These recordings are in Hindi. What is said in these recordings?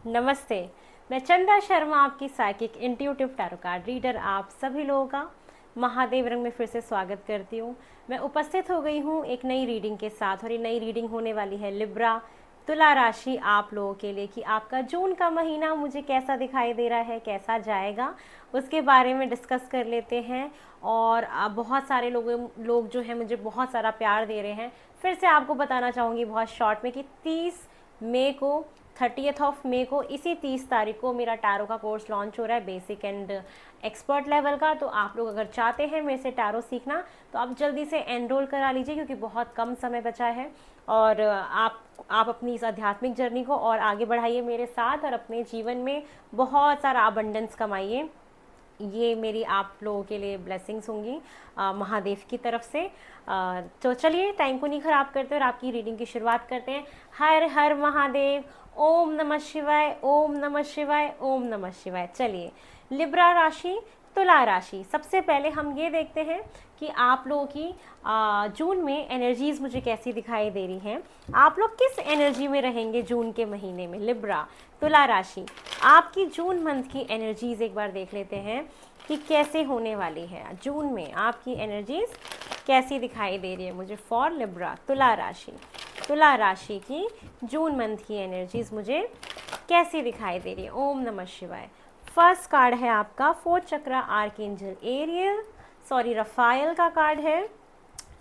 नमस्ते। मैं चंदा शर्मा, आपकी psychic intuitive tarot card reader, आप सभी लोगों का महादेव रंग में फिर से स्वागत करती हूँ। मैं उपस्थित हो गई हूँ एक नई रीडिंग के साथ, और ये नई रीडिंग होने वाली है लिब्रा तुला राशि आप लोगों के लिए कि आपका जून का महीना मुझे कैसा दिखाई दे रहा है, कैसा जाएगा, उसके बारे में डिस्कस कर लेते हैं। और बहुत सारे लोग जो हैं मुझे बहुत सारा प्यार दे रहे हैं। फिर से आपको बताना चाहूँगी बहुत शॉर्ट में कि 30 मई को 30th ऑफ मई को, इसी 30 तारीख को मेरा टैरो का कोर्स लॉन्च हो रहा है, बेसिक एंड एक्सपर्ट लेवल का। तो आप लोग अगर चाहते हैं मेरे से टैरो सीखना तो आप जल्दी से एनरोल करा लीजिए, क्योंकि बहुत कम समय बचा है। और आप अपनी इस आध्यात्मिक जर्नी को और आगे बढ़ाइए मेरे साथ, और अपने जीवन में बहुत सारा अबंडेंस कमाइए। ये मेरी आप लोगों के लिए ब्लेसिंग्स होंगी महादेव की तरफ से। तो चलिए टाइम को नहीं ख़राब करते और आपकी रीडिंग की शुरुआत करते हैं। हर हर महादेव, ओम नमः शिवाय, ओम नमः शिवाय, ओम नमः शिवाय। चलिए, लिब्रा राशि, तुला राशि, सबसे पहले हम ये देखते हैं कि आप लोगों की जून में एनर्जीज़ मुझे कैसी दिखाई दे रही हैं। आप लोग किस एनर्जी में रहेंगे जून के महीने में। लिब्रा तुला राशि, आपकी जून मंथ की एनर्जीज़ एक बार देख लेते हैं कि कैसे होने वाली है। जून में आपकी एनर्जीज़ कैसी दिखाई दे रही है मुझे फॉर लिब्रा तुला राशि। तुला राशि की जून मंथ की एनर्जीज़ मुझे कैसी दिखाई दे रही है। ओम नमः शिवाय। फर्स्ट कार्ड है आपका फोर्थ चक्र आर्कएंजल एरियल, सॉरी रफायल का कार्ड है।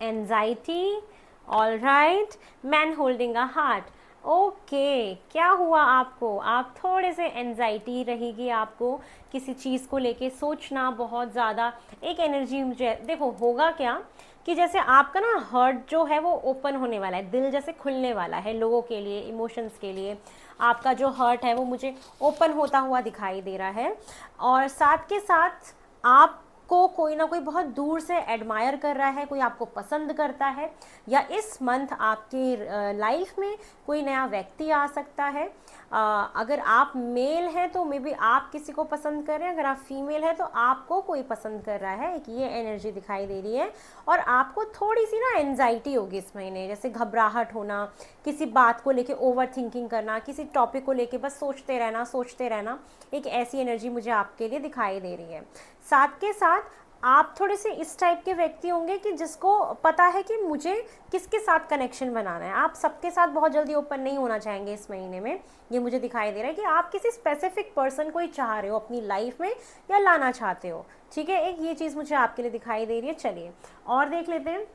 Anxiety, all right, man holding a heart. Okay, क्या हुआ आपको? आप थोड़े से एंजाइटी रहेगी आपको, किसी चीज़ को लेके सोचना बहुत ज़्यादा। एक एनर्जी मुझे देखो होगा क्या कि जैसे आपका ना हर्ट जो है वो ओपन होने वाला है, दिल जैसे खुलने वाला है लोगों के लिए, इमोशंस के लिए। आपका जो हर्ट है वो मुझे ओपन होता हुआ दिखाई दे रहा है। और साथ के साथ आपको कोई ना कोई बहुत दूर से एडमायर कर रहा है, कोई आपको पसंद करता है, या इस मंथ आपकी लाइफ में कोई नया व्यक्ति आ सकता है। अगर आप मेल हैं तो मे बी आप किसी को पसंद कर रहे हैं, अगर आप फीमेल हैं तो आपको कोई पसंद कर रहा है, एक ये एनर्जी दिखाई दे रही है। और आपको थोड़ी सी ना एनजाइटी होगी इस महीने, जैसे घबराहट होना, किसी बात को लेके ओवर थिंकिंग करना, किसी टॉपिक को लेके बस सोचते रहना। एक ऐसी एनर्जी मुझे आपके लिए दिखाई दे रही है। साथ के साथ आप थोड़े से इस टाइप के व्यक्ति होंगे कि जिसको पता है कि मुझे किसके साथ कनेक्शन बनाना है। आप सबके साथ बहुत जल्दी ओपन नहीं होना चाहेंगे इस महीने में। ये मुझे दिखाई दे रहा है कि आप किसी स्पेसिफिक पर्सन को ही चाह रहे हो अपनी लाइफ में, या लाना चाहते हो। ठीक है, एक ये चीज़ मुझे आपके लिए दिखाई दे रही है। चलिए और देख लेते हैं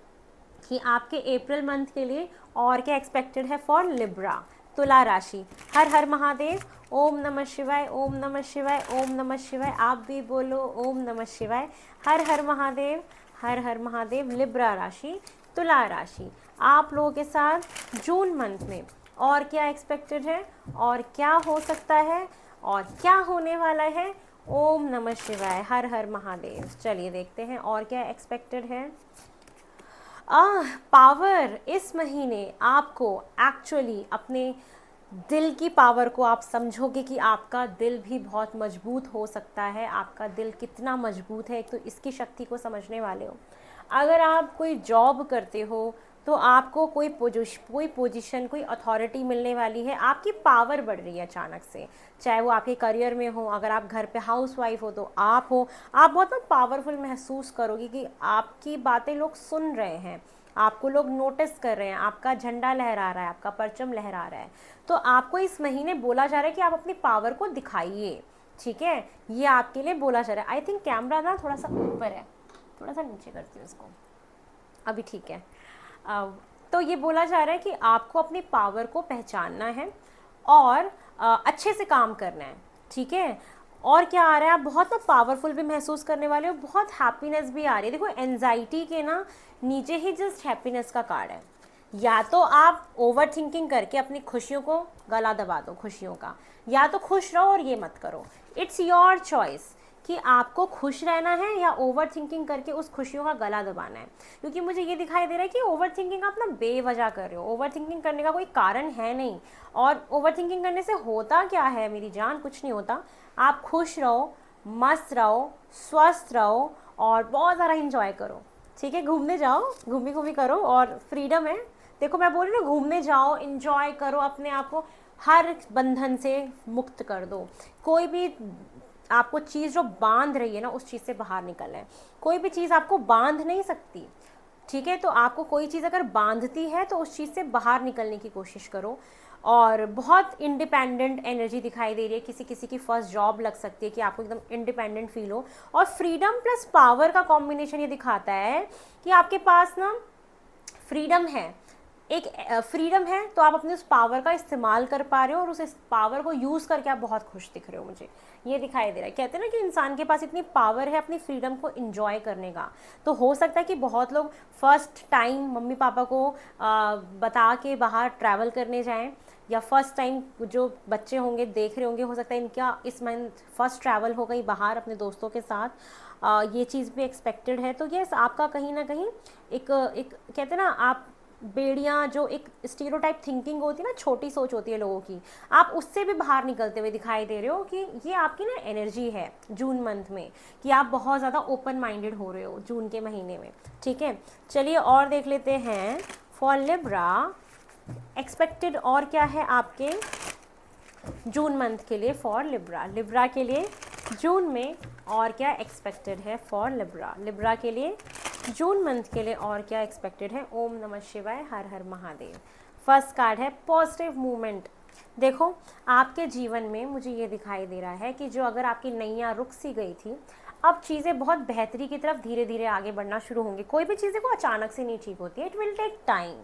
कि आपके अप्रैल मंथ के लिए और क्या एक्सपेक्टेड है फॉर लिब्रा तुला राशि। हर हर महादेव, ओम नमः शिवाय, ओम नमः शिवाय, ओम नमः शिवाय। आप भी बोलो ओम नमः शिवाय। हर हर महादेव, हर हर महादेव। लिब्रा राशि, तुला राशि, आप लोगों के साथ जून मंथ में और क्या एक्सपेक्टेड है, और क्या हो सकता है, और क्या होने वाला है। ओम नमः शिवाय, हर हर महादेव। चलिए देखते हैं और क्या एक्सपेक्टेड है। पावर, इस महीने आपको एक्चुअली अपने दिल की पावर को आप समझोगे कि आपका दिल भी बहुत मजबूत हो सकता है। आपका दिल कितना मजबूत है, एक तो इसकी शक्ति को समझने वाले हो। अगर आप कोई जॉब करते हो तो आपको कोई पोजीशन, कोई अथॉरिटी मिलने वाली है। आपकी पावर बढ़ रही है अचानक से, चाहे वो आपके करियर में हो, अगर आप घर पे हाउसवाइफ हो तो आप बहुत ना पावरफुल महसूस करोगे कि आपकी बातें लोग सुन रहे हैं, आपको लोग नोटिस कर रहे हैं, आपका झंडा लहरा रहा है, आपका परचम लहरा रहा है। तो आपको इस महीने बोला जा रहा है कि आप अपनी पावर को दिखाइए। ठीक है, ये आपके लिए बोला जा रहा है। आई थिंक कैमरा ना थोड़ा सा ऊपर है, थोड़ा सा नीचे करती हूँ इसको, अभी ठीक है। तो ये बोला जा रहा है कि आपको अपनी पावर को पहचानना है और अच्छे से काम करना है। ठीक है, और क्या आ रहा है, आप बहुत ना पावरफुल भी महसूस करने वाले हो, बहुत हैप्पीनेस भी आ रही है। देखो एनजाइटी के ना नीचे ही जस्ट हैप्पीनेस का कार्ड है। या तो आप ओवर थिंकिंग करके अपनी खुशियों को गला दबा दो खुशियों का, या तो खुश रहो और ये मत करो। इट्स योर चॉइस कि आपको खुश रहना है या ओवर थिंकिंग करके उस खुशियों का गला दबाना है। क्योंकि मुझे ये दिखाई दे रहा है कि ओवर थिंकिंग आप ना बेवजह कर रहे हो। ओवर थिंकिंग करने का कोई कारण है नहीं, और ओवर थिंकिंग करने से होता क्या है मेरी जान, कुछ नहीं होता। आप खुश रहो, मस्त रहो, स्वस्थ रहो, और बहुत ज़्यादा इंजॉय करो। ठीक है, घूमने जाओ, घूमी घूमी करो, और फ्रीडम है। देखो मैं बोल रही हूँ ना, घूमने जाओ, इंजॉय करो अपने आप को। हर बंधन से मुक्त कर दो। कोई भी आपको चीज़ जो बांध रही है ना, उस चीज़ से बाहर निकलना है। कोई भी चीज़ आपको बांध नहीं सकती, ठीक है। तो आपको कोई चीज़ अगर बांधती है तो उस चीज़ से बाहर निकलने की कोशिश करो। और बहुत इंडिपेंडेंट एनर्जी दिखाई दे रही है। किसी किसी की फर्स्ट जॉब लग सकती है कि आपको एकदम इंडिपेंडेंट फील हो। और फ्रीडम प्लस पावर का कॉम्बिनेशन ये दिखाता है कि आपके पास ना फ्रीडम है, एक फ्रीडम है, तो आप अपने उस पावर का इस्तेमाल कर पा रहे हो और उस पावर को यूज़ करके आप बहुत खुश दिख रहे हो। मुझे ये दिखाई दे रहा है। कहते हैं ना कि इंसान के पास इतनी पावर है अपनी फ्रीडम को इंजॉय करने का। तो हो सकता है कि बहुत लोग फर्स्ट टाइम मम्मी पापा को बता के बाहर ट्रैवल करने जाएं, या फर्स्ट टाइम जो बच्चे होंगे देख रहे होंगे, हो सकता है इनका इस मंथ फर्स्ट ट्रैवल हो गई बाहर अपने दोस्तों के साथ। ये चीज़ भी एक्सपेक्टेड है। तो यस, आपका कहीं ना कहीं एक कहते हैं ना, आप बेड़ियाँ, जो एक स्टीरियोटाइप थिंकिंग होती है ना, छोटी सोच होती है लोगों की, आप उससे भी बाहर निकलते हुए दिखाई दे रहे हो। कि ये आपकी ना एनर्जी है जून मंथ में, कि आप बहुत ज़्यादा ओपन माइंडेड हो रहे हो जून के महीने में, ठीक है। चलिए और देख लेते हैं फॉर लिब्रा एक्सपेक्टेड और क्या है आपके जून मंथ के लिए फॉर लिब्रा। लिब्रा के लिए जून में और क्या एक्सपेक्टेड है फॉर लिब्रा। लिब्रा के लिए जून मंथ के लिए और क्या एक्सपेक्टेड है। ओम नमः शिवाय, हर हर महादेव। फर्स्ट कार्ड है पॉजिटिव मूवमेंट। देखो, आपके जीवन में मुझे ये दिखाई दे रहा है कि जो अगर आपकी नैया रुक सी गई थी, अब चीज़ें बहुत बेहतरी की तरफ धीरे धीरे आगे बढ़ना शुरू होंगी। कोई भी चीज़ें को अचानक से नहीं ठीक होती है, इट विल टेक टाइम।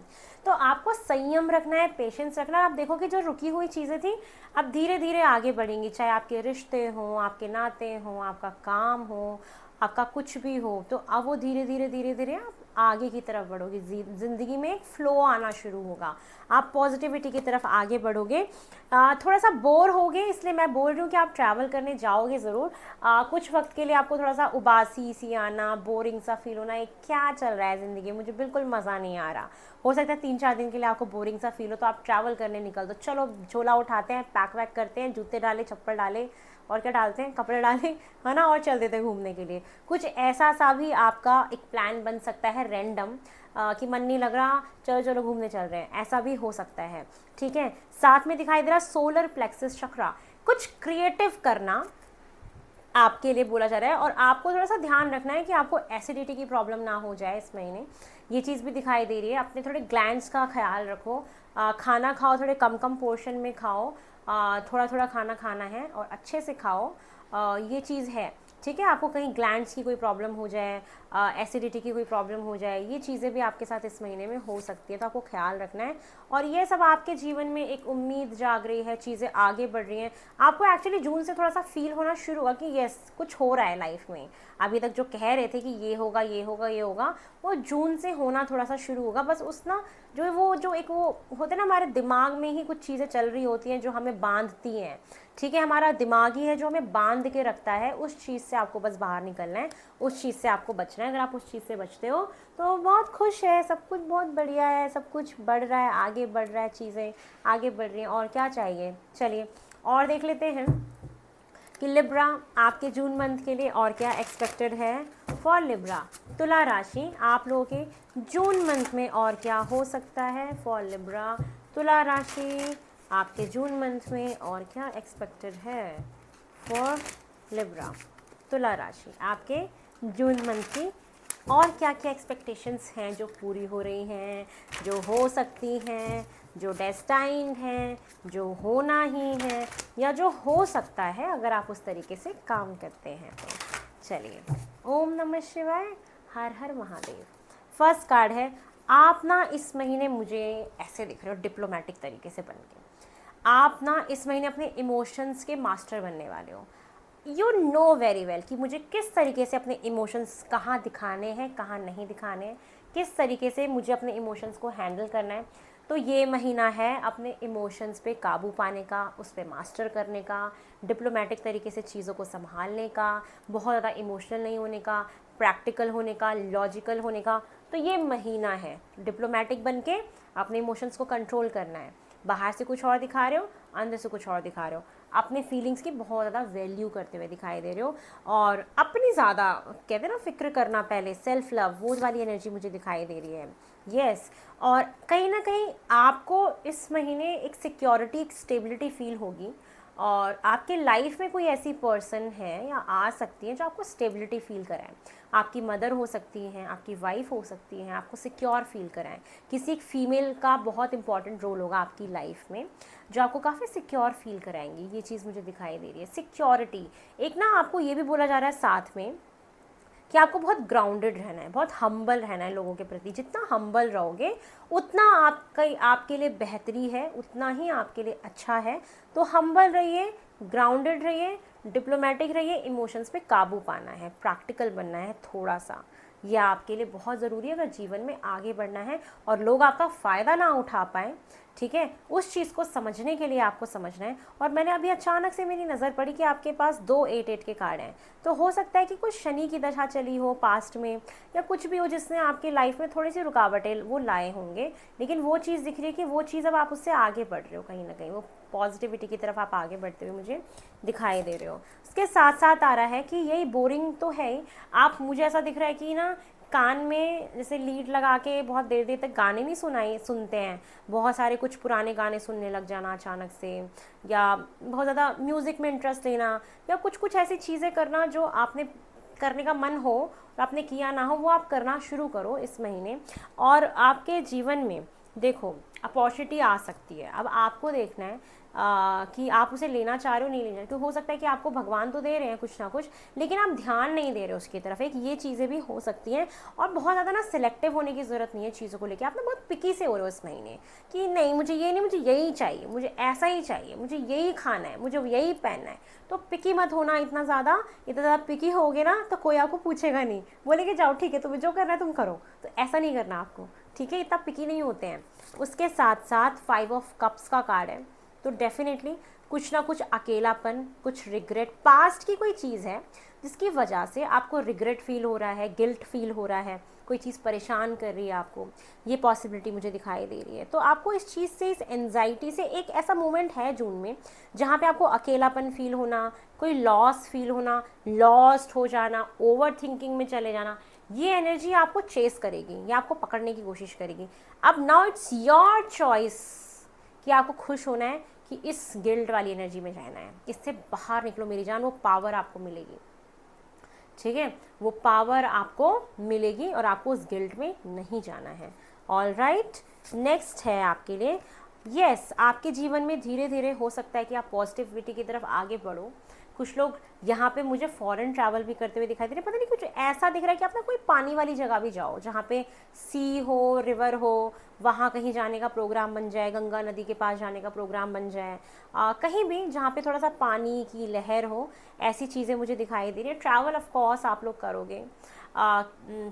तो आपको संयम रखना है, पेशेंस रखना है। आप देखो कि जो रुकी हुई चीज़ें थी अब धीरे धीरे आगे बढ़ेंगी, चाहे आपके रिश्ते हों, आपके नाते हों, आपका काम हो, आपका कुछ भी हो। तो अब वो धीरे धीरे आप आगे की तरफ बढ़ोगे। ज़िंदगी में एक फ़्लो आना शुरू होगा, आप पॉजिटिविटी की तरफ आगे बढ़ोगे। थोड़ा सा बोर होगे, इसलिए मैं बोल रही हूँ कि आप ट्रैवल करने जाओगे ज़रूर। कुछ वक्त के लिए आपको थोड़ा सा उबासी सी आना, बोरिंग सा फील होना, ये क्या चल रहा है ज़िंदगी, मुझे बिल्कुल मज़ा नहीं आ रहा। हो सकता है 3-4 दिन के लिए आपको बोरिंग सा फील हो, तो आप ट्रैवल करने निकल दो। चलो झोला उठाते हैं, पैक वैक करते हैं, जूते डाले, चप्पल डाले, और क्या डालते हैं, कपड़े डाले, है ना, और चल देते हैं घूमने के लिए। कुछ ऐसा सा भी आपका एक प्लान बन सकता है रैंडम, कि मन नहीं लग रहा, चलो चलो घूमने चल रहे हैं, ऐसा भी हो सकता है, ठीक है। साथ में दिखाई दे रहा सोलर प्लेक्सस चक्रा, कुछ क्रिएटिव करना आपके लिए बोला जा रहा है। और आपको थोड़ा सा ध्यान रखना है कि आपको एसिडिटी की प्रॉब्लम ना हो जाए इस महीने, ये चीज़ भी दिखाई दे रही है। अपने थोड़े ग्लैंड्स का ख्याल रखो। खाना खाओ, थोड़े कम कम पोर्शन में खाओ, थोड़ा थोड़ा खाना खाना है और अच्छे से खाओ। ये चीज़ है, ठीक है। आपको कहीं ग्लैंड्स की कोई प्रॉब्लम हो जाए, एसिडिटी की कोई प्रॉब्लम हो जाए, ये चीज़ें भी आपके साथ इस महीने में हो सकती है, तो आपको ख्याल रखना है। और ये सब आपके जीवन में एक उम्मीद जाग रही है, चीज़ें आगे बढ़ रही हैं। आपको एक्चुअली जून से थोड़ा सा फील होना शुरू हुआ कि यस, कुछ हो रहा है लाइफ में। अभी तक जो कह रहे थे कि ये होगा ये होगा ये होगा, वो जून से होना थोड़ा सा शुरू होगा। बस उस ना जो एक वो होते ना, हमारे दिमाग में ही कुछ चीज़ें चल रही होती हैं जो हमें बांधती हैं, ठीक है। हमारा दिमाग ही है जो हमें बांध के रखता है। उस चीज़ से आपको बस बाहर निकलना है, उस चीज़ से आपको बचना है। अगर आप उस चीज़ से बचते हो तो बहुत खुश है, सब कुछ बहुत बढ़िया है, सब कुछ बढ़ रहा है, आगे बढ़ रहा है, चीज़ें आगे बढ़ रही हैं, और क्या चाहिए। चलिए और देख लेते हैं कि लिब्रा आपके जून मंथ के लिए और क्या एक्सपेक्टेड है फॉर लिब्रा। तुला राशि, आप लोगों के जून मंथ में और क्या हो सकता है फॉर लिब्रा। तुला राशि आपके जून मंथ में और क्या एक्सपेक्टेड है फॉर लिब्रा। तुला राशि आपके जून मंथ की और क्या क्या एक्सपेक्टेशंस हैं जो पूरी हो रही हैं, जो हो सकती हैं, जो डेस्टाइंड हैं, जो होना ही है, या जो हो सकता है अगर आप उस तरीके से काम करते हैं तो। चलिए, ओम नमः शिवाय, हर हर महादेव। फर्स्ट कार्ड है, आप ना इस महीने मुझे ऐसे दिख रहे हो डिप्लोमेटिक तरीके से बन के। आप ना इस महीने अपने इमोशंस के मास्टर बनने वाले हो। यू नो वेरी वेल कि मुझे किस तरीके से अपने इमोशंस कहाँ दिखाने हैं, कहाँ नहीं दिखाने हैं, किस तरीके से मुझे अपने इमोशंस को हैंडल करना है। तो ये महीना है अपने इमोशंस पे काबू पाने का, उस पर मास्टर करने का, डिप्लोमेटिक तरीके से चीज़ों को संभालने का, बहुत ज़्यादा इमोशनल नहीं होने का, प्रैक्टिकल होने का, लॉजिकल होने का। तो ये महीना है डिप्लोमेटिक बन के अपने इमोशंस को कंट्रोल करना है। बाहर से कुछ और दिखा रहे हो, अंदर से कुछ और दिखा रहे हो। अपने फीलिंग्स की बहुत ज़्यादा वैल्यू करते हुए दिखाई दे रहे हो, और अपनी ज़्यादा कहते हैं ना फिक्र करना, पहले सेल्फ लव, वो वाली एनर्जी मुझे दिखाई दे रही है। यस, और कहीं ना कहीं आपको इस महीने एक सिक्योरिटी, एक स्टेबिलिटी फील होगी, और आपके लाइफ में कोई ऐसी पर्सन है या आ सकती है जो आपको स्टेबिलिटी फील कराए। आपकी मदर हो सकती हैं, आपकी वाइफ हो सकती हैं, आपको सिक्योर फील कराएं। किसी एक फीमेल का बहुत इंपॉर्टेंट रोल होगा आपकी लाइफ में जो आपको काफ़ी सिक्योर फील कराएंगी। ये चीज़ मुझे दिखाई दे रही है, सिक्योरिटी। एक ना आपको ये भी बोला जा रहा है साथ में कि आपको बहुत ग्राउंडेड रहना है, बहुत हम्बल रहना है लोगों के प्रति। जितना हम्बल रहोगे उतना आपके लिए बेहतरी है, उतना ही आपके लिए अच्छा है। तो हम्बल रहिए, ग्राउंडेड रहिए, डिप्लोमेटिक रहिए, इमोशंस पे काबू पाना है, प्रैक्टिकल बनना है थोड़ा सा। यह आपके लिए बहुत ज़रूरी है अगर जीवन में आगे बढ़ना है और लोग आपका फ़ायदा ना उठा पाएँ। ठीक है, उस चीज़ को समझने के लिए आपको समझना है। और मैंने अभी अचानक से मेरी नज़र पड़ी कि आपके पास 2 8-8 के कार्ड हैं, तो हो सकता है कि कुछ शनि की दशा चली हो पास्ट में, या कुछ भी हो जिसने आपकी लाइफ में थोड़ी सी रुकावटें वो लाए होंगे, लेकिन वो चीज़ दिख रही है कि वो चीज़ अब आप उससे आगे बढ़ रहे हो, कहीं ना कहीं वो पॉजिटिविटी की तरफ आप आगे बढ़ते हुए मुझे दिखाई दे रहे हो। उसके साथ साथ आ रहा है कि यही बोरिंग तो है ही, आप, मुझे ऐसा दिख रहा है कि ना कान में जैसे लीड लगा के बहुत देर देर तक गाने नहीं सुनते हैं, बहुत सारे कुछ पुराने गाने सुनने लग जाना अचानक से, या बहुत ज़्यादा म्यूज़िक में इंटरेस्ट लेना, या कुछ कुछ ऐसी चीज़ें करना जो आपने करने का मन हो और आपने किया ना हो, वो आप करना शुरू करो इस महीने। और आपके जीवन में देखो अपॉर्चुनिटी आ सकती है, अब आपको देखना है कि आप उसे लेना चाह रहे हो नहीं लेना, क्योंकि हो सकता है कि आपको भगवान तो दे रहे हैं कुछ ना कुछ, लेकिन आप ध्यान नहीं दे रहे हो उसकी तरफ, एक ये चीज़ें भी हो सकती हैं। और बहुत ज़्यादा ना सिलेक्टिव होने की ज़रूरत नहीं है चीज़ों को लेकर, आप ना बहुत पिकी से हो रहे हो इस महीने कि नहीं मुझे ये नहीं, मुझे यही चाहिए, मुझे ऐसा ही चाहिए, मुझे यही खाना है, मुझे यही पहनना है। तो पिकी मत होना इतना ज़्यादा पिकी होगे ना तो कोई आपको पूछेगा नहीं, बोलेंगे जाओ ठीक है तुम्हें जो करना है तुम करो, तो ऐसा नहीं करना आपको। ठीक है, इतना पिकी नहीं होते हैं। उसके साथ साथ 5 ऑफ कप्स का कार्ड है, तो डेफिनेटली कुछ ना कुछ अकेलापन, कुछ रिग्रेट, पास्ट की कोई चीज़ है जिसकी वजह से आपको रिग्रेट फील हो रहा है, गिल्ट फील हो रहा है, कोई चीज़ परेशान कर रही है आपको, ये पॉसिबिलिटी मुझे दिखाई दे रही है। तो आपको इस चीज़ से, इस एंजाइटी से, एक ऐसा मोमेंट है जून में जहाँ पे आपको अकेलापन फील होना, कोई लॉस फील होना, लॉस्ट हो जाना, ओवर थिंकिंग में चले जाना, ये एनर्जी आपको चेस करेगी, ये आपको पकड़ने की कोशिश करेगी। अब नाउ इट्स योर चॉइस कि आपको खुश होना है कि इस गिल्ट वाली एनर्जी में रहना है। इससे बाहर निकलो मेरी जान, वो पावर आपको मिलेगी। ठीक है, वो पावर आपको मिलेगी और आपको उस गिल्ट में नहीं जाना है। ऑल राइट, नेक्स्ट है आपके लिए, यस, आपके जीवन में धीरे धीरे हो सकता है कि आप पॉजिटिविटी की तरफ आगे बढ़ो। कुछ लोग यहाँ पे मुझे फॉरेन ट्रैवल भी करते हुए दिखाई दे रहे हैं, पता नहीं कुछ ऐसा दिख रहा है कि आप ना कोई पानी वाली जगह भी जाओ जहाँ पे सी हो, रिवर हो, वहाँ कहीं जाने का प्रोग्राम बन जाए, गंगा नदी के पास जाने का प्रोग्राम बन जाए, कहीं भी जहाँ पे थोड़ा सा पानी की लहर हो, ऐसी चीज़ें मुझे दिखाई दे रही है। ट्रैवल ऑफ कोर्स आप लोग करोगे,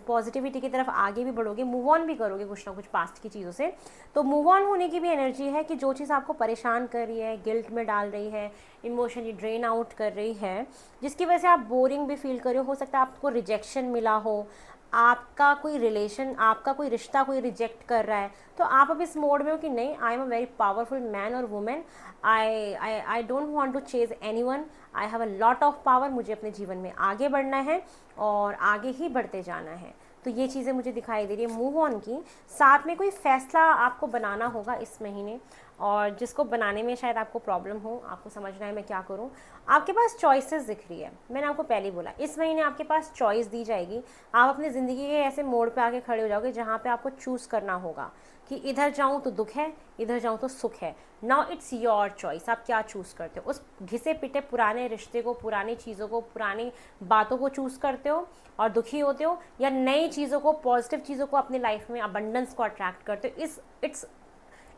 पॉजिटिविटी की तरफ आगे भी बढ़ोगे, मूव ऑन भी करोगे कुछ ना कुछ पास्ट की चीज़ों से। तो मूव ऑन होने की भी एनर्जी है कि जो चीज़ आपको परेशान कर रही है, गिल्ट में डाल रही है, इमोशनली ड्रेन आउट कर रही है, जिसकी वजह से आप बोरिंग भी फील कर रहे हो सकता है आपको रिजेक्शन मिला हो, आपका कोई रिलेशन, आपका कोई रिश्ता कोई रिजेक्ट कर रहा है, तो आप अब इस मोड में हो कि नहीं, I am a very powerful man और women, I don't want to chase anyone, I have a lot of power, मुझे अपने जीवन में आगे बढ़ना है और आगे ही बढ़ते जाना है। तो ये चीज़ें मुझे दिखाई दे रही है मूव ऑन की। साथ में कोई फैसला आपको बनाना होगा इस महीने, और जिसको बनाने में शायद आपको प्रॉब्लम हो, आपको समझना है मैं क्या करूं। आपके पास चॉइसेस दिख रही है, मैंने आपको पहले ही बोला इस महीने आपके पास चॉइस दी जाएगी। आप अपनी ज़िंदगी के ऐसे मोड़ पे आके खड़े हो जाओगे जहाँ पे आपको चूज़ करना होगा कि इधर जाऊँ तो दुख है, इधर जाऊँ तो सुख है। नाउ इट्स योर चॉइस, आप क्या चूज़ करते हो। उस घिसे पिटे पुराने रिश्ते को, पुरानी चीज़ों को, पुरानी बातों को चूज़ करते हो और दुखी होते हो, या नई चीज़ों को, पॉजिटिव चीज़ों को अपनी लाइफ में, अबंडेंस को अट्रैक्ट करते हो।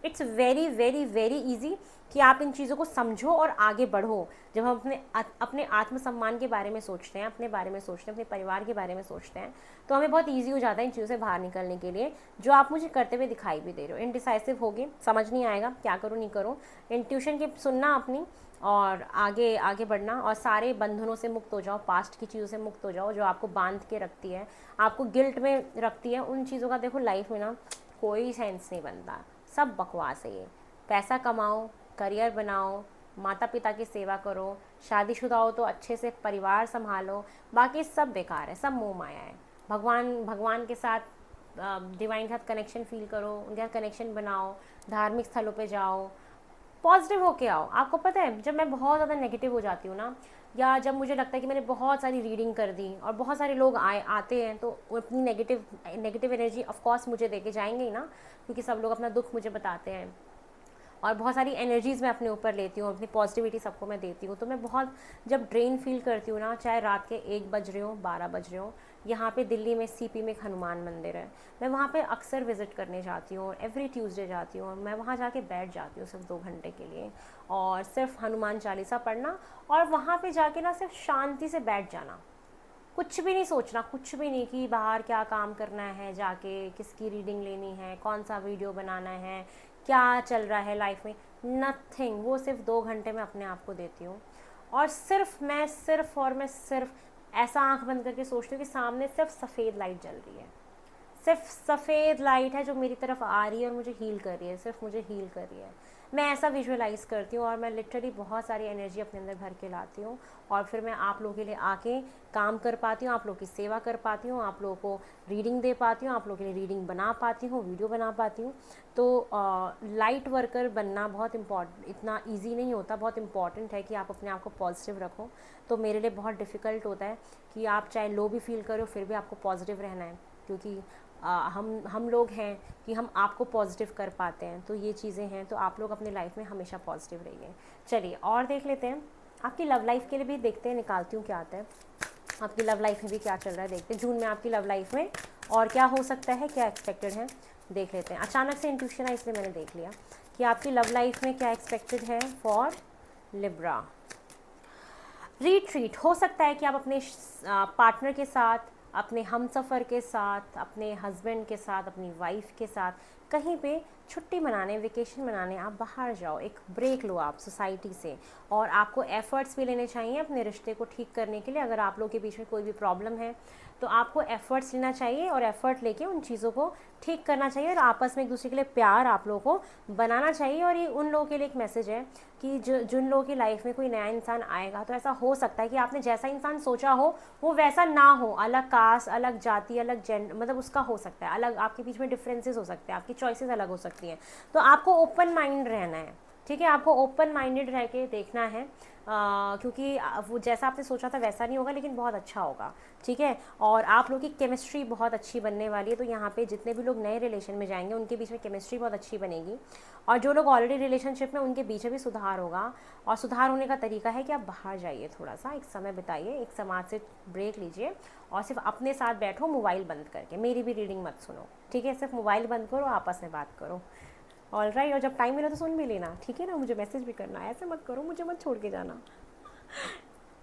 It's very very very easy कि आप इन चीज़ों को समझो और आगे बढ़ो। जब हम अपने आत्मसम्मान के बारे में सोचते हैं, अपने बारे में सोचते हैं, अपने परिवार के बारे में सोचते हैं, तो हमें बहुत ईजी हो जाता है इन चीज़ों से बाहर निकलने के लिए, जो आप मुझे करते हुए दिखाई भी दे रहे हो। इनडिसाइसिव होगे, समझ नहीं आएगा क्या करूँ नहीं करूँ, इंट्यूशन की सुनना अपनी और आगे आगे बढ़ना, और सारे बंधनों से मुक्त हो जाओ, पास्ट की चीज़ों से मुक्त हो जाओ जो आपको बांध के रखती है, आपको गिल्ट में रखती है। उन चीज़ों का देखो लाइफ में ना कोई सेंस नहीं बनता, सब बकवास है ये। पैसा कमाओ, करियर बनाओ, माता पिता की सेवा करो, शादीशुदा हो तो अच्छे से परिवार संभालो, बाकी सब बेकार है, सब मोह माया है। भगवान के साथ, डिवाइन के साथ कनेक्शन फील करो, उनके साथ कनेक्शन बनाओ, धार्मिक स्थलों पे जाओ, पॉजिटिव होके आओ। आपको पता है, जब मैं बहुत ज़्यादा नेगेटिव हो जाती हूँ ना, या जब मुझे लगता है कि मैंने बहुत सारी रीडिंग कर दी और बहुत सारे लोग आते हैं, तो वो अपनी नेगेटिव एनर्जी ऑफ कोर्स मुझे देके जाएंगे ही ना, क्योंकि सब लोग अपना दुख मुझे बताते हैं, और बहुत सारी एनर्जीज़ मैं अपने ऊपर लेती हूँ, अपनी पॉजिटिविटी सबको मैं देती हूँ। तो मैं बहुत जब ड्रेन फील करती हूँ ना, चाहे रात के 1 बज रहे हो, 12 बज रहे हो, यहाँ पे दिल्ली में सीपी में एक हनुमान मंदिर है, मैं वहाँ पे अक्सर विज़िट करने जाती हूँ, एवरी ट्यूसडे जाती हूँ, और मैं वहाँ जाके बैठ जाती हूँ सिर्फ 2 घंटे के लिए, और सिर्फ हनुमान चालीसा पढ़ना, और वहाँ पे जाके ना सिर्फ शांति से बैठ जाना, कुछ भी नहीं सोचना, कुछ भी नहीं कि बाहर क्या काम करना है, जाके किसकी रीडिंग लेनी है, कौन सा वीडियो बनाना है, क्या चल रहा है लाइफ में, नथिंग। वो सिर्फ 2 घंटे में अपने आप को देती हूँ, और मैं सिर्फ ऐसा आंख बंद करके सोचती हूँ कि सामने सिर्फ सफ़ेद लाइट जल रही है, सिर्फ सफ़ेद लाइट है जो मेरी तरफ आ रही है और मुझे हील कर रही है, सिर्फ मुझे हील कर रही है। मैं ऐसा विजुअलाइज़ करती हूँ, और मैं लिटरली बहुत सारी एनर्जी अपने अंदर भर के लाती हूँ, और फिर मैं आप लोगों के लिए आके काम कर पाती हूँ, आप लोगों की सेवा कर पाती हूँ, आप लोगों को रीडिंग दे पाती हूँ, आप लोगों के लिए रीडिंग बना पाती हूँ, वीडियो बना पाती हूँ। तो लाइट वर्कर बनना बहुत इतना ईजी नहीं होता, बहुत इंपॉर्टेंट है कि आप अपने आप को पॉजिटिव रखो। तो मेरे लिए बहुत डिफ़िकल्ट होता है कि आप चाहे लो भी फील करो, फिर भी आपको पॉजिटिव रहना है, क्योंकि हम लोग हैं कि हम आपको पॉजिटिव कर पाते हैं। तो ये चीज़ें हैं, तो आप लोग अपनी लाइफ में हमेशा पॉजिटिव रहिए। चलिए और देख लेते हैं, आपकी लव लाइफ के लिए भी देखते हैं, निकालती हूँ क्या आता है, आपकी लव लाइफ में भी क्या चल रहा है, देखते हैं जून में आपकी लव लाइफ में और क्या हो सकता है, क्या एक्सपेक्टेड है, देख लेते हैं। अचानक से इंट्यूशन है, इसलिए मैंने देख लिया कि आपकी लव लाइफ में क्या एक्सपेक्टेड है फॉर लिब्रा। रिट्रीट हो सकता है कि आप अपने पार्टनर के साथ, अपने हमसफ़र के साथ, अपने हस्बैंड के साथ, अपनी वाइफ के साथ कहीं पे छुट्टी मनाने, वेकेशन मनाने आप बाहर जाओ, एक ब्रेक लो आप सोसाइटी से, और आपको एफ़र्ट्स भी लेने चाहिए अपने रिश्ते को ठीक करने के लिए। अगर आप लोगों के बीच में कोई भी प्रॉब्लम है तो आपको एफ़र्ट्स लेना चाहिए, और एफ़र्ट लेके उन चीज़ों को ठीक करना चाहिए, और आपस में एक दूसरे के लिए प्यार आप लोगों को बनाना चाहिए। और ये उन लोगों के लिए एक मैसेज है कि जिन लोगों की लाइफ में कोई नया इंसान आएगा, तो ऐसा हो सकता है कि आपने जैसा इंसान सोचा हो वो वैसा ना हो, अलग कास्ट, अलग जाति, अलग जेंडर, मतलब उसका हो सकता है अलग, आपके बीच में डिफरेंसेस हो सकते हैं, आपकी चॉइसेस अलग हो सकती हैं। तो आपको ओपन माइंड रहना है, ठीक है, आपको ओपन माइंडेड रह के देखना है, क्योंकि वो जैसा आपने सोचा था वैसा नहीं होगा, लेकिन बहुत अच्छा होगा, ठीक है। और आप लोग की केमिस्ट्री बहुत अच्छी बनने वाली है। तो यहाँ पे जितने भी लोग नए रिलेशन में जाएंगे उनके बीच में केमिस्ट्री बहुत अच्छी बनेगी, और जो लोग ऑलरेडी रिलेशनशिप में, उनके बीच में भी सुधार होगा। और सुधार होने का तरीका है कि आप बाहर जाइए, थोड़ा सा एक समय बिताइए, एक समाज से ब्रेक लीजिए, और सिर्फ अपने साथ बैठो, मोबाइल बंद करके। मेरी भी रीडिंग मत सुनो, ठीक है, सिर्फ मोबाइल बंद करो, आपस में बात करो, ऑल राइट। और जब टाइम मिला तो सुन भी लेना, ठीक है ना, मुझे मैसेज भी करना, ऐसे मत करो, मुझे मत छोड़ के जाना।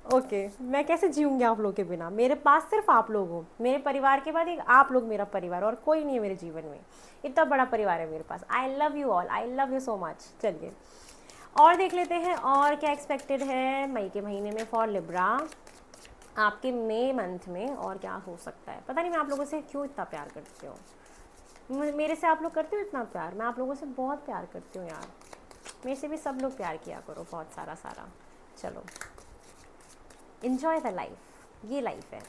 ओके मैं कैसे जीऊँगी आप लोगों के बिना, मेरे पास सिर्फ आप लोग हो, मेरे परिवार के बाद एक आप लोग मेरा परिवार, और कोई नहीं है मेरे जीवन में, इतना बड़ा परिवार है मेरे पास। I love you all, I love you so much. चलिए और देख लेते हैं और क्या एक्सपेक्टेड है मई के महीने में फॉर लिब्रा, आपके मई मंथ में, और क्या हो सकता है। पता नहीं मैं आप लोगों से क्यों इतना प्यार करती हूँ, मेरे से आप लोग करते हो इतना प्यार, मैं आप लोगों से बहुत प्यार करती हूँ यार, मेरे से भी सब लोग प्यार किया करो, बहुत सारा। चलो इन्जॉय द लाइफ, ये लाइफ है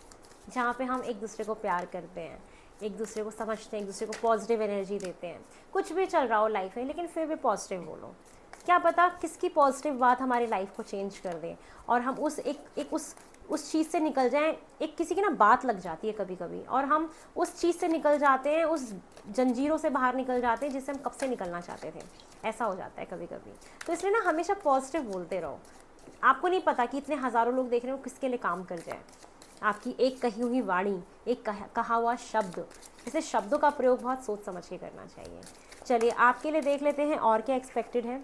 जहाँ पे हम एक दूसरे को प्यार करते हैं, एक दूसरे को समझते हैं, एक दूसरे को पॉजिटिव एनर्जी देते हैं। कुछ भी चल रहा हो लाइफ में, लेकिन फिर भी पॉजिटिव बोलो, क्या पता किसकी पॉजिटिव बात हमारी लाइफ को चेंज कर दे, और हम उस चीज़ से निकल जाएं। एक किसी की ना बात लग जाती है कभी कभी, और हम उस चीज़ से निकल जाते हैं, उस जंजीरों से बाहर निकल जाते हैं जिससे हम कब से निकलना चाहते थे, ऐसा हो जाता है कभी कभी। तो इसलिए ना हमेशा पॉजिटिव बोलते रहो, आपको नहीं पता कि इतने हज़ारों लोग देख रहे हो, किसके लिए काम कर जाए। आपकी एक कही हुई वाणी, एक कहा हुआ शब्द, इसलिए शब्दों का प्रयोग बहुत सोच समझ के करना चाहिए। चलिए आपके लिए देख लेते हैं और क्या एक्सपेक्टेड है।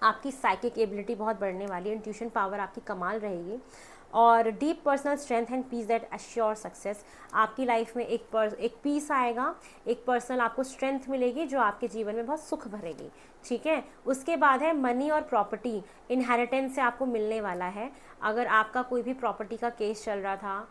आपकी साइकिक एबिलिटी बहुत बढ़ने वाली है, इंट्यूशन पावर आपकी कमाल रहेगी, और deep personal strength and peace that assure success. आपकी लाइफ में एक पीस आएगा, एक पर्सनल आपको स्ट्रेंथ मिलेगी जो आपके जीवन में बहुत सुख भरेगी, ठीक है। उसके बाद है मनी और प्रॉपर्टी, इनहेरिटेंस से आपको मिलने वाला है। अगर आपका कोई भी प्रॉपर्टी का केस चल रहा था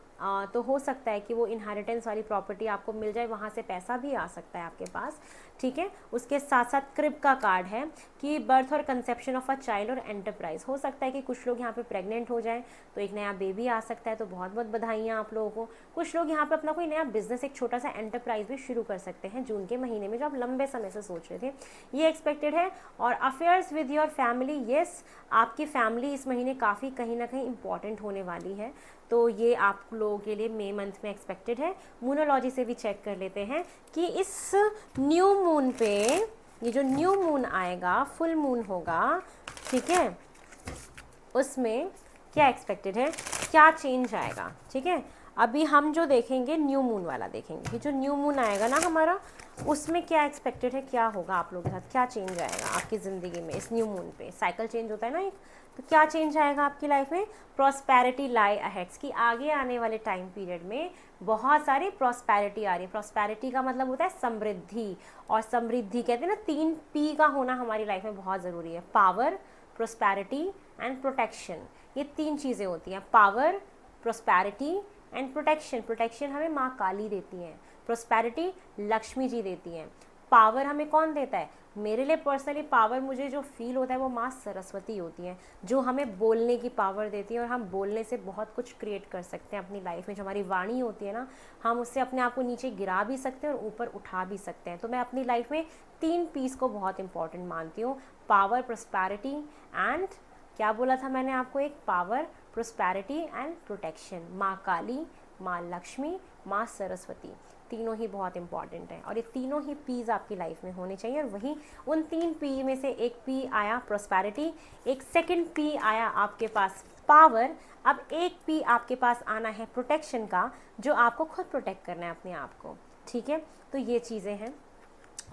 तो हो सकता है कि वो इनहेरिटेंस वाली प्रॉपर्टी आपको मिल जाए, वहाँ से पैसा भी आ सकता है आपके पास, ठीक है। उसके साथ साथ क्रिब का कार्ड है कि बर्थ और कंसेप्शन ऑफ अ चाइल्ड और एंटरप्राइज, हो सकता है कि कुछ लोग यहाँ पे प्रेग्नेंट हो जाएं तो एक नया बेबी आ सकता है, तो बहुत बहुत बधाइयाँ आप लोगों को। कुछ लोग यहाँ पे अपना कोई नया बिजनेस, एक छोटा सा एंटरप्राइज भी शुरू कर सकते हैं जून के महीने में, जो आप लंबे समय से सोच रहे थे, ये एक्सपेक्टेड है। और affairs with your family, yes, आपकी फैमिली इस महीने काफ़ी कहीं ना कहीं इंपॉर्टेंट होने वाली है, तो ये आप लोगों के लिए मई मंथ में एक्सपेक्टेड है। मूनोलॉजी से भी चेक कर लेते हैं कि इस न्यू मून पे, ये जो न्यू मून आएगा, फुल मून होगा, ठीक है, उसमें क्या एक्सपेक्टेड है, क्या चेंज आएगा, ठीक है। अभी हम जो देखेंगे न्यू मून वाला देखेंगे कि जो न्यू मून आएगा ना हमारा, उसमें क्या एक्सपेक्टेड है, क्या होगा आप लोगों के साथ, क्या चेंज आएगा आपकी ज़िंदगी में इस न्यू मून पे। साइकिल चेंज होता है ना एक, तो क्या चेंज आएगा आपकी लाइफ में। प्रॉस्पेरिटी लाई अहेड्स, की आगे आने वाले टाइम पीरियड में बहुत सारी प्रॉस्पेरिटी आ रही है। प्रॉस्पेरिटी का मतलब होता है समृद्धि, और समृद्धि कहते हैं ना, 3 P का होना हमारी लाइफ में बहुत ज़रूरी है, पावर, प्रोस्पैरिटी एंड प्रोटेक्शन। ये 3 चीज़ें होती हैं, power, prosperity and protection. Protection हमें माँ काली देती हैं, प्रोस्पैरिटी लक्ष्मी जी देती हैं, पावर हमें कौन देता है, मेरे लिए पर्सनली पावर मुझे जो फील होता है वो माँ सरस्वती होती हैं, जो हमें बोलने की पावर देती है, और हम बोलने से बहुत कुछ क्रिएट कर सकते हैं अपनी लाइफ में। जो हमारी वाणी होती है ना, हम उससे अपने आप को नीचे गिरा भी सकते हैं और ऊपर उठा भी सकते हैं। तो मैं अपनी लाइफ में 3 पीस को बहुत इंपॉर्टेंट मानती हूँ, पावर, प्रोस्पैरिटी एंड, क्या बोला था मैंने आपको, एक पावर, प्रोस्पैरिटी एंड प्रोटेक्शन। माँ काली, माँ लक्ष्मी, माँ सरस्वती, तीनों ही बहुत इंपॉर्टेंट हैं, और ये तीनों ही पीज आपकी लाइफ में होने चाहिए। और वहीं उन 3 पी में से एक पी आया प्रोस्पैरिटी, एक सेकंड पी आया आपके पास पावर, अब एक पी आपके पास आना है प्रोटेक्शन का, जो आपको खुद प्रोटेक्ट करना है अपने आप को, ठीक है। तो ये चीज़ें हैं,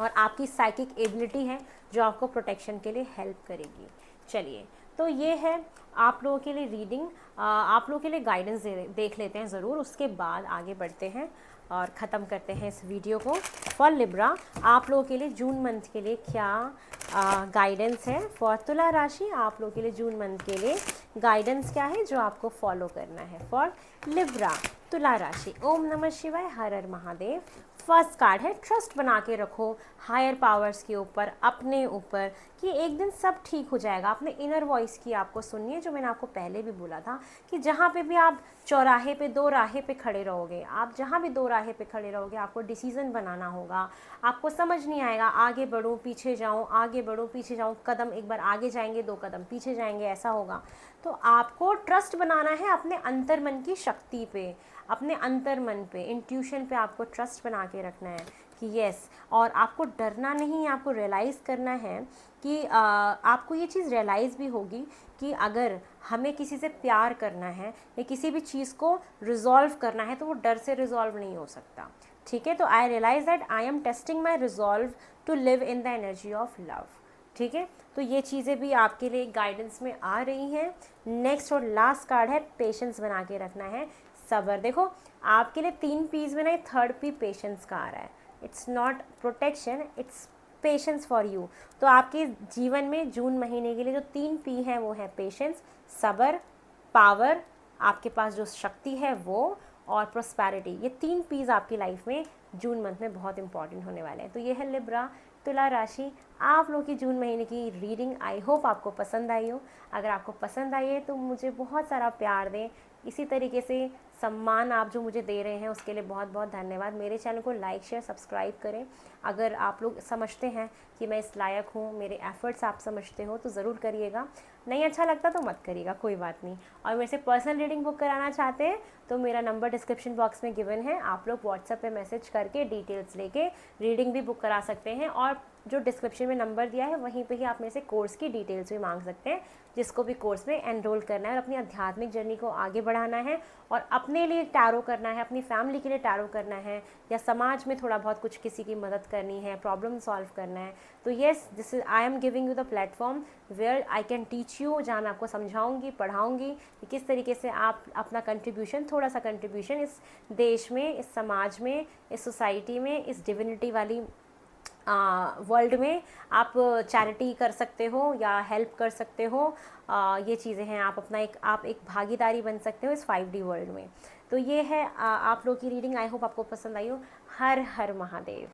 और आपकी साइकिक एबिलिटी है जो आपको प्रोटेक्शन के लिए हेल्प करेगी। चलिए, तो ये है आप लोगों के लिए रीडिंग, आप लोगों के लिए गाइडेंस देख लेते हैं ज़रूर, उसके बाद आगे बढ़ते हैं और ख़त्म करते हैं इस वीडियो को। फॉर लिब्रा, आप लोगों के लिए जून मंथ के लिए क्या गाइडेंस है। फॉर तुला राशि, आप लोगों के लिए जून मंथ के लिए गाइडेंस क्या है जो आपको फॉलो करना है। फॉर लिब्रा, तुला राशि, ओम नमः शिवाय, हर हर महादेव। फर्स्ट कार्ड है ट्रस्ट बना के रखो हायर पावर्स के ऊपर, अपने ऊपर, कि एक दिन सब ठीक हो जाएगा। अपने इनर वॉइस की आपको सुननी है, जो मैंने आपको पहले भी बोला था कि जहाँ पे भी आप चौराहे पे, 2 राहे पे खड़े रहोगे, आप जहाँ भी 2 राहे पे खड़े रहोगे, आपको डिसीज़न बनाना होगा, आपको समझ नहीं आएगा आगे बढ़ूँ पीछे जाऊँ, आगे बढ़ूँ पीछे जाऊँ, कदम एक बार आगे जाएंगे 2 कदम पीछे जाएंगे, ऐसा होगा। तो आपको ट्रस्ट बनाना है अपने अंतर्मन की शक्ति पे, अपने अंतर्मन पे, इंट्यूशन पे आपको ट्रस्ट बना के रखना है कि यस। और आपको डरना नहीं है, आपको रियलाइज़ करना है कि आपको ये चीज़ रियलाइज़ भी होगी कि अगर हमें किसी से प्यार करना है या किसी भी चीज़ को रिजॉल्व करना है, तो वो डर से रिजॉल्व नहीं हो सकता, ठीक है। तो I realise that I am testing my resolve to live in the energy of love, ठीक है। तो ये चीज़ें भी आपके लिए गाइडेंस में आ रही हैं। नेक्स्ट और लास्ट कार्ड है पेशेंस बना के रखना है, सब्र। देखो आपके लिए 3 पीस में ना, 3rd पी पेशेंस का आ रहा है। It's not protection, it's patience for you. तो आपके जीवन में जून महीने के लिए जो 3 पी हैं वो है पेशेंस, सब्र, पावर, आपके पास जो शक्ति है वो, और प्रोस्पैरिटी। ये 3 पीस आपकी लाइफ में जून मंथ में बहुत इंपॉर्टेंट होने वाले हैं। तो ये है लिब्रा, तुला राशि, आप लोग की जून महीने की रीडिंग। आई होप आपको पसंद आई हो। अगर आपको पसंद आई है तो मुझे बहुत सारा प्यार दें, इसी तरीके से सम्मान आप जो मुझे दे रहे हैं उसके लिए बहुत बहुत धन्यवाद। मेरे चैनल को लाइक शेयर सब्सक्राइब करें। अगर आप लोग समझते हैं कि मैं इस लायक हूँ, मेरे एफर्ट्स आप समझते हो, तो ज़रूर करिएगा। नहीं अच्छा लगता तो मत करिएगा, कोई बात नहीं। और मेरे से पर्सनल रीडिंग बुक कराना चाहते हैं तो मेरा नंबर डिस्क्रिप्शन बॉक्स में गिवन है, आप लोग व्हाट्सएप पे मैसेज करके डिटेल्स लेके रीडिंग भी बुक करा सकते हैं। और जो डिस्क्रिप्शन में नंबर दिया है वहीं पे ही आप मेरे से कोर्स की डिटेल्स भी मांग सकते हैं, जिसको भी कोर्स में एनरोल करना है और अपनी आध्यात्मिक जर्नी को आगे बढ़ाना है, और अपने लिए टैरो करना है, अपनी फैमिली के लिए टैरो करना है, या समाज में थोड़ा बहुत कुछ किसी की मदद करनी है, प्रॉब्लम सॉल्व करना है। तो yes, this is I am giving you the platform where I can teach you, जहाँ मैं आपको समझाऊंगी, पढ़ाऊंगी कि किस तरीके से आप अपना कंट्रीब्यूशन, थोड़ा सा कंट्रीब्यूशन इस देश में, इस समाज में, इस सोसाइटी में, इस डिविनिटी वाली वर्ल्ड में आप चैरिटी कर सकते हो या हेल्प कर सकते हो। ये चीज़ें हैं, आप एक भागीदारी बन सकते हो इस 5D वर्ल्ड में। तो ये है आप लोग की रीडिंग। आई होप आपको पसंद आई हो। हर हर महादेव।